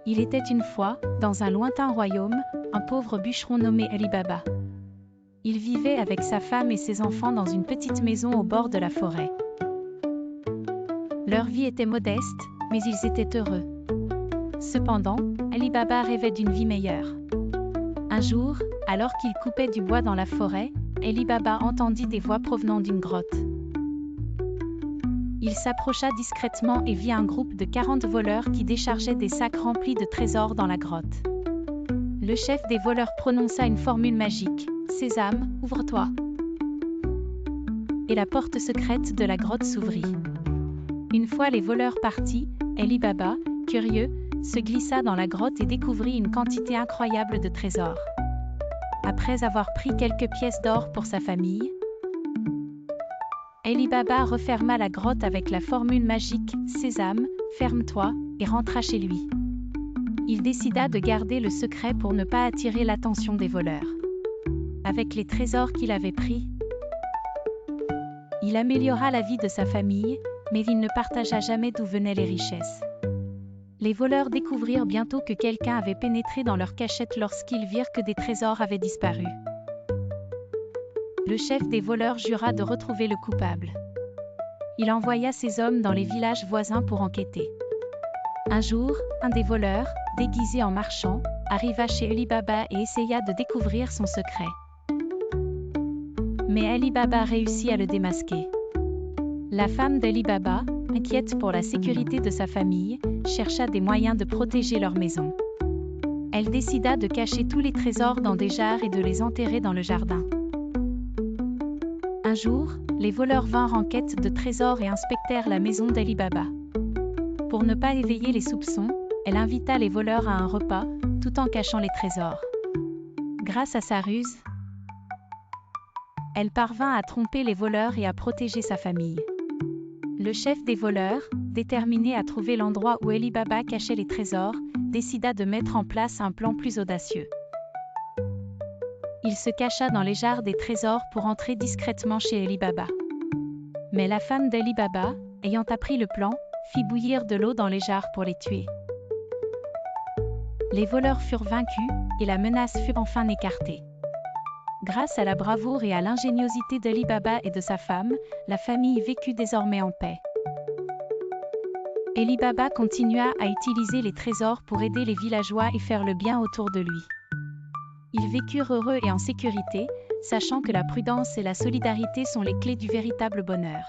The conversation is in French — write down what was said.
Il était une fois, dans un lointain royaume, un pauvre bûcheron nommé Ali Baba. Il vivait avec sa femme et ses enfants dans une petite maison au bord de la forêt. Leur vie était modeste, mais ils étaient heureux. Cependant, Ali Baba rêvait d'une vie meilleure. Un jour, alors qu'il coupait du bois dans la forêt, Ali Baba entendit des voix provenant d'une grotte. Il s'approcha discrètement et vit un groupe de 40 voleurs qui déchargeaient des sacs remplis de trésors dans la grotte. Le chef des voleurs prononça une formule magique, « Sésame, ouvre-toi » et la porte secrète de la grotte s'ouvrit. Une fois les voleurs partis, Ali Baba, curieux, se glissa dans la grotte et découvrit une quantité incroyable de trésors. Après avoir pris quelques pièces d'or pour sa famille, Ali Baba referma la grotte avec la formule magique « Sésame, ferme-toi » et rentra chez lui. Il décida de garder le secret pour ne pas attirer l'attention des voleurs. Avec les trésors qu'il avait pris, il améliora la vie de sa famille, mais il ne partagea jamais d'où venaient les richesses. Les voleurs découvrirent bientôt que quelqu'un avait pénétré dans leur cachette lorsqu'ils virent que des trésors avaient disparu. Le chef des voleurs jura de retrouver le coupable. Il envoya ses hommes dans les villages voisins pour enquêter. Un jour, un des voleurs, déguisé en marchand, arriva chez Ali Baba et essaya de découvrir son secret. Mais Ali Baba réussit à le démasquer. La femme d'Ali Baba, inquiète pour la sécurité de sa famille, chercha des moyens de protéger leur maison. Elle décida de cacher tous les trésors dans des jarres et de les enterrer dans le jardin. Un jour, les voleurs vinrent en quête de trésors et inspectèrent la maison d'Ali Baba. Pour ne pas éveiller les soupçons, elle invita les voleurs à un repas, tout en cachant les trésors. Grâce à sa ruse, elle parvint à tromper les voleurs et à protéger sa famille. Le chef des voleurs, déterminé à trouver l'endroit où Ali Baba cachait les trésors, décida de mettre en place un plan plus audacieux. Il se cacha dans les jarres des trésors pour entrer discrètement chez Ali Baba. Mais la femme d'Ali Baba, ayant appris le plan, fit bouillir de l'eau dans les jarres pour les tuer. Les voleurs furent vaincus, et la menace fut enfin écartée. Grâce à la bravoure et à l'ingéniosité d'Ali Baba et de sa femme, la famille vécut désormais en paix. Ali Baba continua à utiliser les trésors pour aider les villageois et faire le bien autour de lui. Ils vécurent heureux et en sécurité, sachant que la prudence et la solidarité sont les clés du véritable bonheur.